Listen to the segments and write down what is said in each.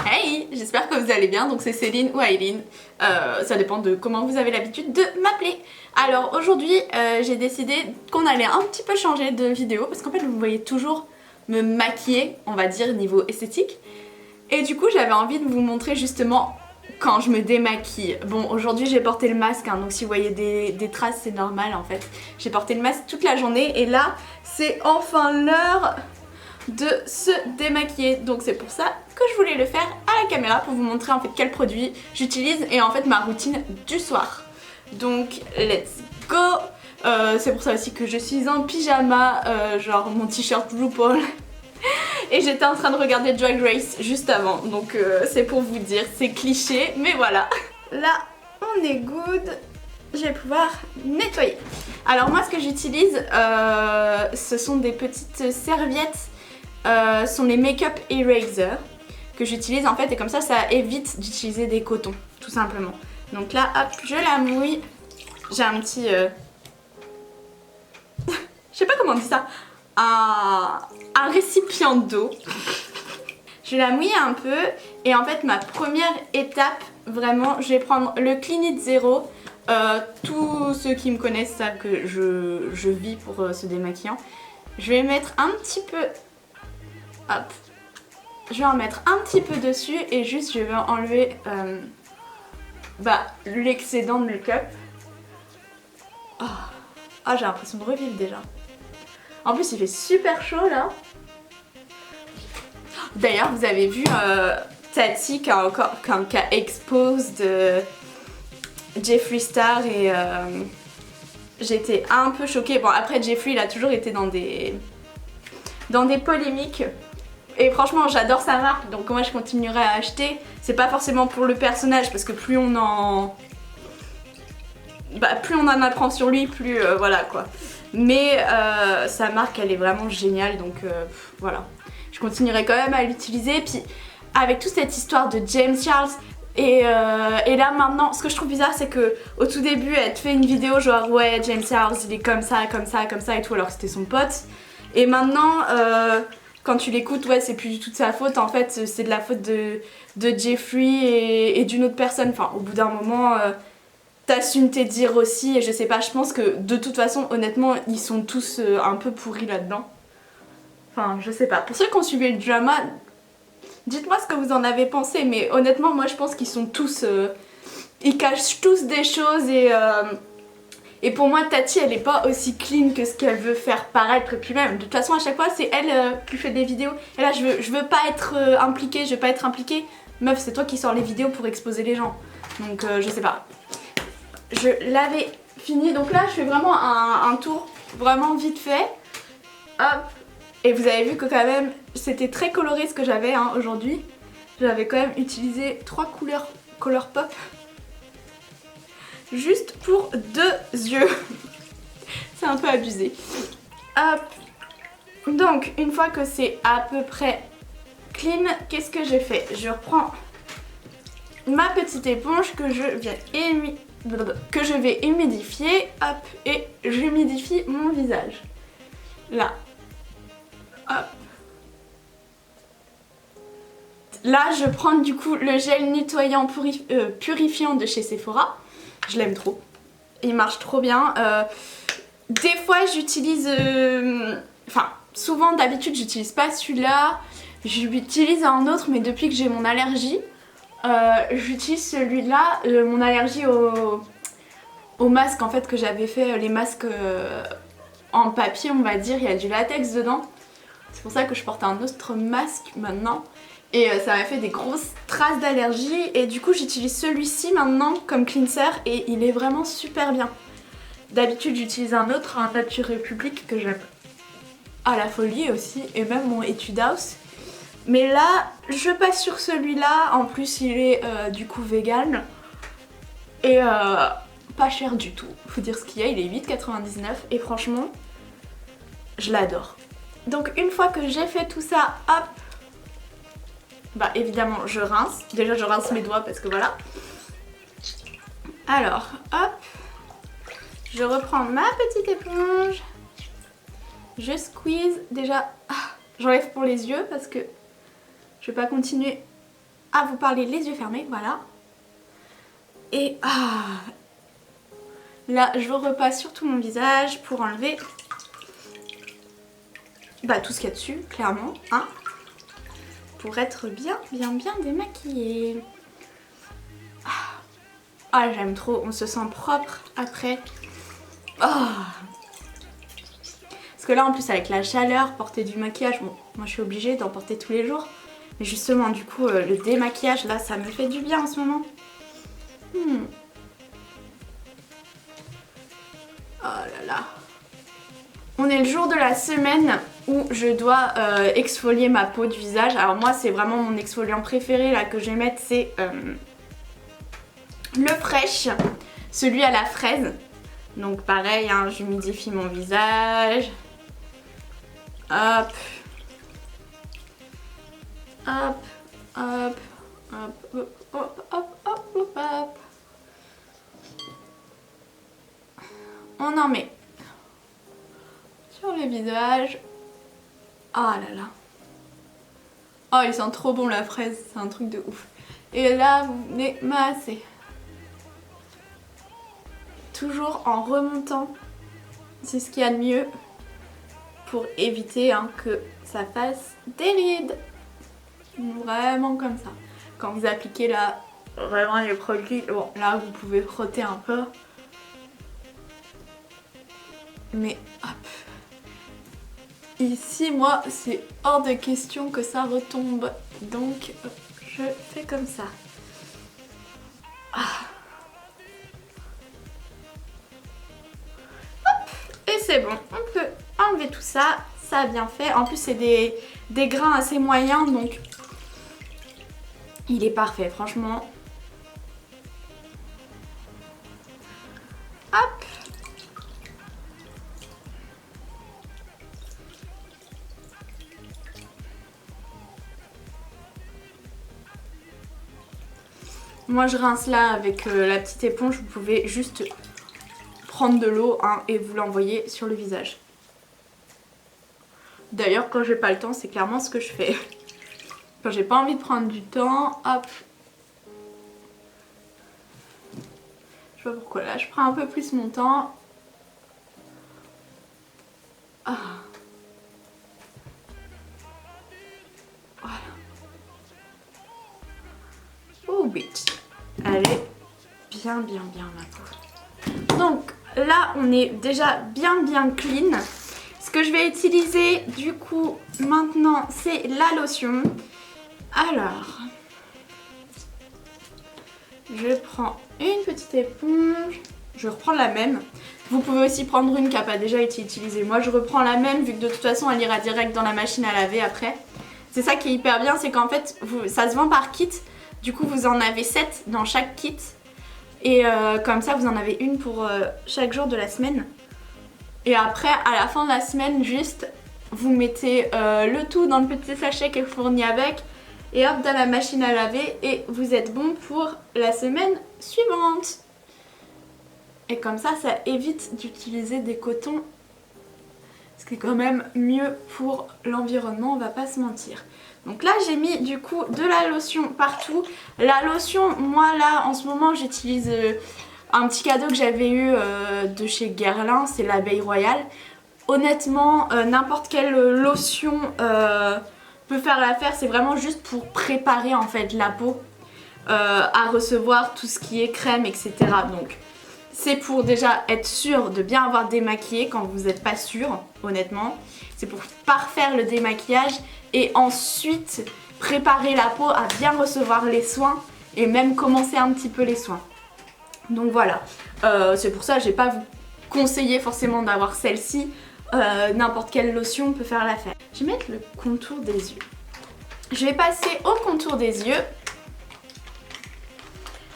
Hey, j'espère que vous allez bien, donc c'est Céline ou Aileen, ça dépend de comment vous avez l'habitude de m'appeler. Alors aujourd'hui j'ai décidé qu'on allait un petit peu changer de vidéo parce qu'en fait vous me voyez toujours me maquiller, on va dire niveau esthétique. Et du coup j'avais envie de vous montrer justement quand je me démaquille. Bon aujourd'hui j'ai porté le masque, hein, donc si vous voyez des traces c'est normal en fait. J'ai porté le masque toute la journée et là c'est enfin l'heure de se démaquiller, donc c'est pour ça que je voulais le faire à la caméra pour vous montrer en fait quel produit j'utilise et en fait ma routine du soir. Donc let's go. C'est pour ça aussi que je suis en pyjama, genre mon t-shirt RuPaul et j'étais en train de regarder Drag Race juste avant, donc c'est pour vous dire, c'est cliché mais voilà. Là on est good, je vais pouvoir nettoyer. Alors moi ce que j'utilise ce sont des petites serviettes, sont les Make-up Eraser que j'utilise en fait, et comme ça évite d'utiliser des cotons tout simplement. Donc là hop je la mouille, j'ai un petit je sais pas comment on dit ça, un récipient d'eau. Je vais la mouiller un peu et en fait ma première étape vraiment, je vais prendre le Clean It Zero. Tous ceux qui me connaissent savent que je vis pour ce démaquillant. Je vais mettre un petit peu, hop, je vais en mettre un petit peu dessus et juste je vais enlever l'excédent de make-up. Ah, j'ai l'impression de revivre déjà. En plus il fait super chaud là. D'ailleurs vous avez vu Tati qui a exposed Jeffree Star et j'étais un peu choquée. Bon après Jeffree il a toujours été dans des polémiques et franchement j'adore sa marque, donc moi je continuerai à acheter. C'est pas forcément pour le personnage parce que plus on en apprend sur lui, plus voilà quoi. Mais sa marque elle est vraiment géniale, donc voilà. Je continuerai quand même à l'utiliser. Puis avec toute cette histoire de James Charles et là maintenant ce que je trouve bizarre c'est que au tout début elle te fait une vidéo genre ouais James Charles il est comme ça et tout, alors que c'était son pote. Et maintenant quand tu l'écoutes, ouais c'est plus du tout de sa faute en fait, c'est de la faute de Jeffree et d'une autre personne. Enfin au bout d'un moment t'assumes tes dires aussi, et je sais pas, je pense que de toute façon honnêtement ils sont tous un peu pourris là-dedans. Enfin je sais pas, pour ceux qui ont suivi le drama, dites-moi ce que vous en avez pensé, mais honnêtement moi je pense qu'ils sont tous, ils cachent tous des choses et pour moi Tati elle est pas aussi clean que ce qu'elle veut faire paraître. Et puis même de toute façon à chaque fois c'est elle qui fait des vidéos et là je veux pas être impliquée, je veux pas être impliquée. Meuf c'est toi qui sors les vidéos pour exposer les gens, donc je sais pas. Je l'avais fini, donc là je fais vraiment un tour vraiment vite fait, hop. Et vous avez vu que quand même c'était très coloré ce que j'avais aujourd'hui. J'avais quand même utilisé 3 couleurs Colourpop juste pour 2 yeux. C'est un peu abusé. Hop. Donc une fois que c'est à peu près clean, qu'est-ce que j'ai fait? Je reprends ma petite éponge que je vais humidifier, hop, et j'humidifie mon visage. Là. Hop. Là je prends du coup le gel nettoyant purifiant de chez Sephora. Je l'aime trop, il marche trop bien. Des fois j'utilise, enfin souvent d'habitude j'utilise pas celui-là, j'utilise un autre, mais depuis que j'ai mon allergie j'utilise celui-là, mon allergie au masque en fait que j'avais fait, les masques en papier on va dire, il y a du latex dedans. C'est pour ça que je porte un autre masque maintenant. Et ça m'a fait des grosses traces d'allergie. Et du coup j'utilise celui-ci maintenant comme cleanser et il est vraiment super bien. D'habitude j'utilise un autre, un Nature République que j'aime à la folie aussi. Et même mon Etude House. Mais là je passe sur celui-là. En plus il est du coup vegan. Et pas cher du tout. Faut dire ce qu'il y a, il est 8,99 € et franchement je l'adore. Donc une fois que j'ai fait tout ça, hop, bah évidemment je rince. Déjà je rince mes doigts parce que voilà. Alors hop, je reprends ma petite éponge, je squeeze. Déjà j'enlève pour les yeux parce que je vais pas continuer à vous parler les yeux fermés, voilà. Et là je repasse sur tout mon visage pour enlever tout ce qu'il y a dessus, clairement, hein, pour être bien démaquillée. J'aime trop, on se sent propre après. Parce que là en plus avec la chaleur, porter du maquillage, bon moi je suis obligée d'en porter tous les jours. Mais justement du coup le démaquillage là ça me fait du bien en ce moment. Oh là là. On est le jour de la semaine où je dois exfolier ma peau du visage. Alors moi c'est vraiment mon exfoliant préféré là que je vais mettre, c'est le Fresh, celui à la fraise. Donc pareil, hein, j'humidifie mon visage. Hop. Hop, hop, hop, hop, hop, hop, hop, hop, hop. On en met sur le visage. Oh là là. Oh, il sent trop bon la fraise, c'est un truc de ouf. Et là, vous venez masser. Toujours en remontant. C'est ce qu'il y a de mieux pour éviter que ça fasse des rides. Vraiment comme ça. Quand vous appliquez là, vraiment les produits, bon là vous pouvez frotter un peu. Mais hop. Ici moi c'est hors de question que ça retombe. Donc je fais comme ça. Hop. Et c'est bon, on peut enlever tout ça. Ça a bien fait. En plus c'est des grains assez moyens donc il est parfait franchement. Hop. Moi je rince là avec la petite éponge, vous pouvez juste prendre de l'eau et vous l'envoyer sur le visage. D'ailleurs quand j'ai pas le temps c'est clairement ce que je fais. Quand j'ai pas envie de prendre du temps, hop. Je sais pas pourquoi là je prends un peu plus mon temps. Voilà. Oh bitch. Elle est bien ma peau. Donc là on est déjà bien clean. Ce que je vais utiliser du coup maintenant c'est la lotion. Alors je prends une petite éponge, je reprends la même. Vous pouvez aussi prendre une qui n'a pas déjà été utilisée. Moi je reprends la même vu que de toute façon elle ira direct dans la machine à laver après. C'est ça qui est hyper bien, c'est qu'en fait ça se vend par kit. Du coup vous en avez 7 dans chaque kit. Et comme ça vous en avez une pour chaque jour de la semaine. Et après à la fin de la semaine juste vous mettez le tout dans le petit sachet qui est fourni avec. Et hop dans la machine à laver et vous êtes bon pour la semaine suivante. Et comme ça évite d'utiliser des cotons. Ce qui est quand même mieux pour l'environnement, on va pas se mentir. Donc là j'ai mis du coup de la lotion partout. La lotion, moi là en ce moment j'utilise un petit cadeau que j'avais eu de chez Guerlain, c'est l'abeille royale. Honnêtement n'importe quelle lotion peut faire l'affaire, c'est vraiment juste pour préparer en fait la peau à recevoir tout ce qui est crème etc. Donc c'est pour déjà être sûr de bien avoir démaquillé quand vous n'êtes pas sûr, honnêtement. C'est pour parfaire le démaquillage et ensuite préparer la peau à bien recevoir les soins et même commencer un petit peu les soins. Donc voilà, c'est pour ça que je n'ai pas vous conseillé forcément d'avoir celle-ci. N'importe quelle lotion peut faire l'affaire. Je vais mettre le contour des yeux. Je vais passer au contour des yeux.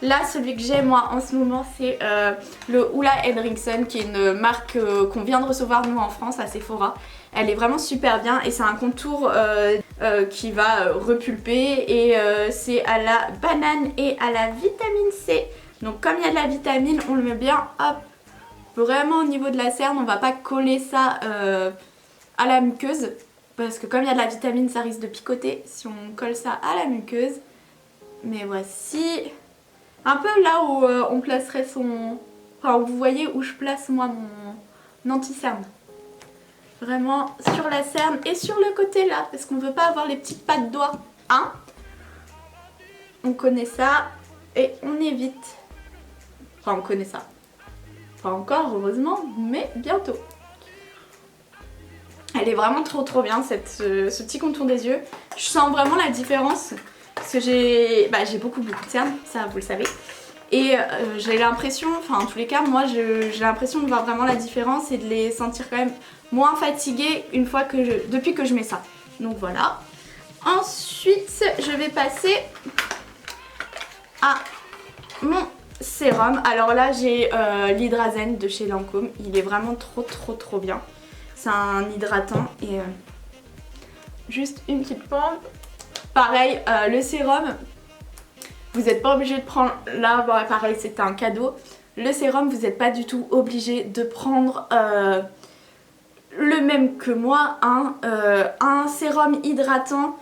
Là, celui que j'ai moi en ce moment, c'est le Hoola Henriksen, qui est une marque qu'on vient de recevoir nous en France à Sephora. Elle est vraiment super bien et c'est un contour qui va repulper et c'est à la banane et à la vitamine C. Donc comme il y a de la vitamine, on le met bien hop, vraiment au niveau de la cerne. On va pas coller ça à la muqueuse parce que comme il y a de la vitamine, ça risque de picoter si on colle ça à la muqueuse. Mais voici un peu là où on placerait son... Enfin, vous voyez où je place moi mon anti-cerne. Vraiment sur la cerne et sur le côté là, parce qu'on veut pas avoir les petites pattes doigts. Hein? On connaît ça et on évite. Enfin, on connaît ça. Pas encore, heureusement, mais bientôt. Elle est vraiment trop bien, ce petit contour des yeux. Je sens vraiment la différence. Parce que j'ai beaucoup de cernes, ça vous le savez. Et j'ai l'impression, enfin en tous les cas, moi j'ai l'impression de voir vraiment la différence et de les sentir quand même moins fatiguées depuis que je mets ça. Donc voilà. Ensuite, je vais passer à mon sérum. Alors là, j'ai l'Hydrazen de chez Lancôme. Il est vraiment trop bien. C'est un hydratant et juste une petite pompe. Pareil, le sérum, vous n'êtes pas obligé de prendre, là bon, pareil c'était un cadeau. Le sérum, vous n'êtes pas du tout obligé de prendre le même que moi, hein. Un sérum hydratant,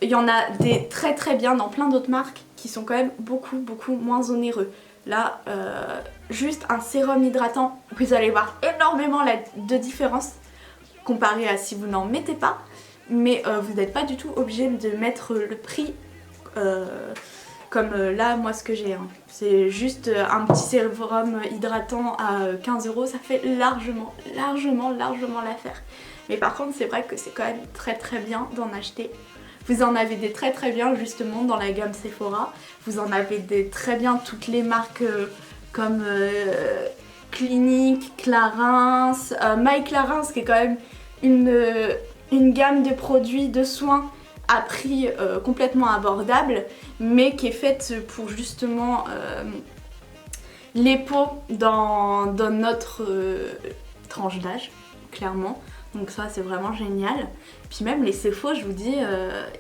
il y en a des très bien dans plein d'autres marques qui sont quand même beaucoup moins onéreux. Là, juste un sérum hydratant, vous allez voir énormément de différence comparé à si vous n'en mettez pas, mais vous n'êtes pas du tout obligé de mettre le prix comme là moi ce que j'ai, hein. C'est juste un petit sérum hydratant à 15 €, ça fait largement l'affaire. Mais par contre c'est vrai que c'est quand même très bien d'en acheter. Vous en avez des très bien justement dans la gamme Sephora, vous en avez des très bien toutes les marques comme Clinique, Clarins, My Clarins qui est quand même une gamme de produits de soins à prix complètement abordable, mais qui est faite pour justement les peaux dans notre tranche d'âge, clairement. Donc ça c'est vraiment génial. Puis même les Sephora, je vous dis,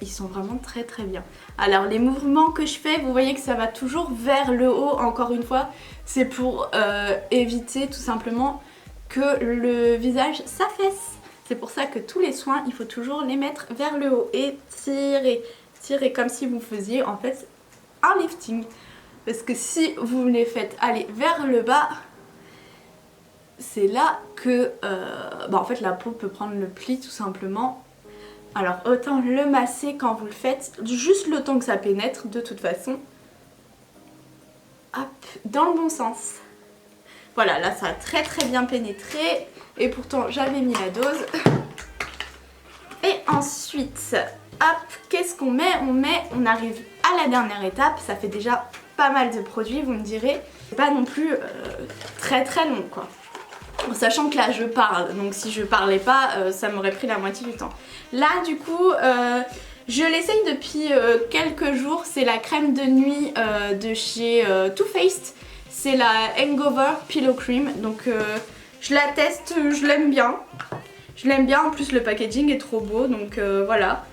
ils sont vraiment très bien. Alors les mouvements que je fais, vous voyez que ça va toujours vers le haut, encore une fois. C'est pour éviter tout simplement que le visage s'affaisse. C'est pour ça que tous les soins, il faut toujours les mettre vers le haut et tirer comme si vous faisiez en fait un lifting. Parce que si vous les faites aller vers le bas, c'est là que en fait la peau peut prendre le pli tout simplement. Alors autant le masser quand vous le faites, juste le temps que ça pénètre de toute façon. Hop, dans le bon sens. Voilà, là ça a très bien pénétré et pourtant j'avais mis la dose. Et ensuite, hop, qu'est-ce qu'on met? On arrive à la dernière étape, ça fait déjà pas mal de produits, vous me direz. C'est pas non plus très long quoi. En sachant que là je parle, donc si je parlais pas, ça m'aurait pris la moitié du temps. Là du coup, je l'essaye depuis quelques jours, c'est la crème de nuit de chez Too Faced. C'est la Hangover Pillow Cream, donc je la teste, je l'aime bien. Je l'aime bien, en plus le packaging est trop beau, donc voilà.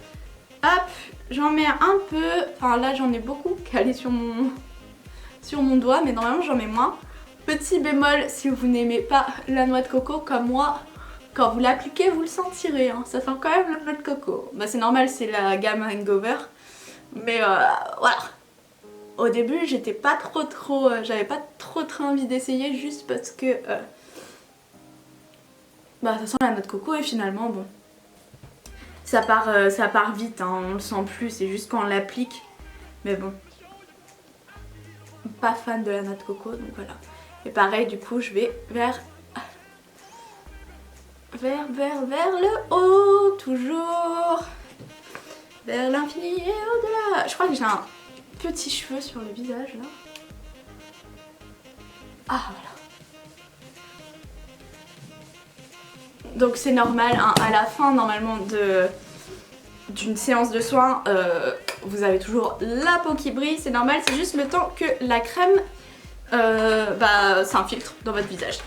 Hop, j'en mets un peu, enfin là j'en ai beaucoup calé sur mon doigt, mais normalement j'en mets moins. Petit bémol, si vous n'aimez pas la noix de coco comme moi, quand vous l'appliquez vous le sentirez, hein. Ça sent quand même la noix de coco. Bah c'est normal, c'est la gamme Hangover, mais voilà. Au début j'étais pas j'avais pas trop envie d'essayer juste parce que ça sent la noix de coco et finalement bon, ça part vite, hein, on le sent plus, c'est juste quand on l'applique, mais bon, pas fan de la noix de coco donc voilà. Et pareil du coup je vais vers le haut, toujours vers l'infini et au-delà. Je crois que j'ai un petit cheveu sur le visage là. Ah voilà. Donc c'est normal, hein, à la fin normalement d'une séance de soins, vous avez toujours la peau qui brille, c'est normal, c'est juste le temps que la crème s'infiltre dans votre visage.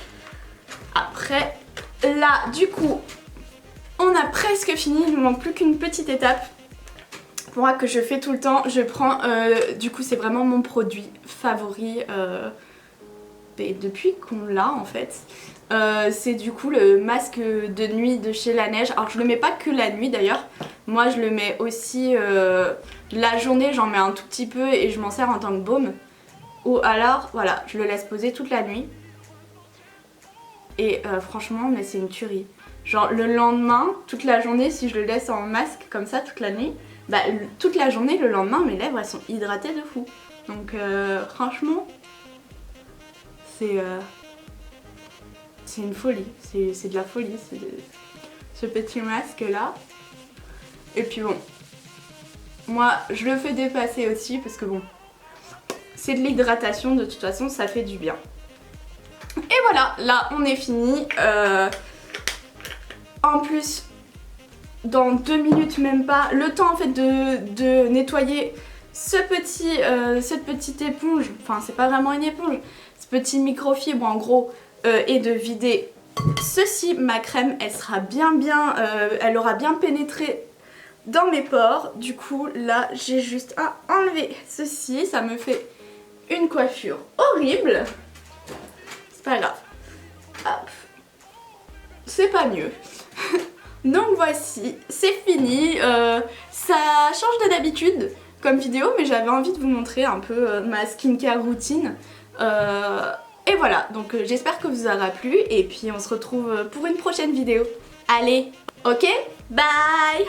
Après, là du coup, on a presque fini, il ne manque plus qu'une petite étape. Pour moi que je fais tout le temps, je prends, du coup c'est vraiment mon produit favori depuis qu'on l'a en fait. C'est du coup le masque de nuit de chez Laneige. Alors je le mets pas que la nuit d'ailleurs, moi je le mets aussi La journée j'en mets un tout petit peu et je m'en sers en tant que baume. Ou alors voilà, je le laisse poser toute la nuit. Et franchement mais c'est une tuerie. Genre le lendemain, toute la journée, si je le laisse en masque comme ça toute la nuit, bah toute la journée le lendemain mes lèvres elles sont hydratées de fou. Donc franchement c'est une folie, c'est de la folie ce petit masque là. Et puis bon, moi je le fais dépasser aussi parce que bon, c'est de l'hydratation de toute façon, ça fait du bien. Et voilà, là on est fini. En plus, dans 2 minutes même pas, le temps en fait de nettoyer cette petite éponge, enfin c'est pas vraiment une éponge, ce petit microfibre en gros, et de vider ceci, ma crème, elle sera elle aura bien pénétré dans mes pores. Du coup là j'ai juste à enlever ceci, ça me fait une coiffure horrible. C'est pas grave. Hop. C'est pas mieux. Donc voici, c'est fini. Ça change de d'habitude comme vidéo, mais j'avais envie de vous montrer un peu ma skincare routine. Et voilà, donc j'espère que vous aura plu et puis on se retrouve pour une prochaine vidéo. Allez, ok, bye!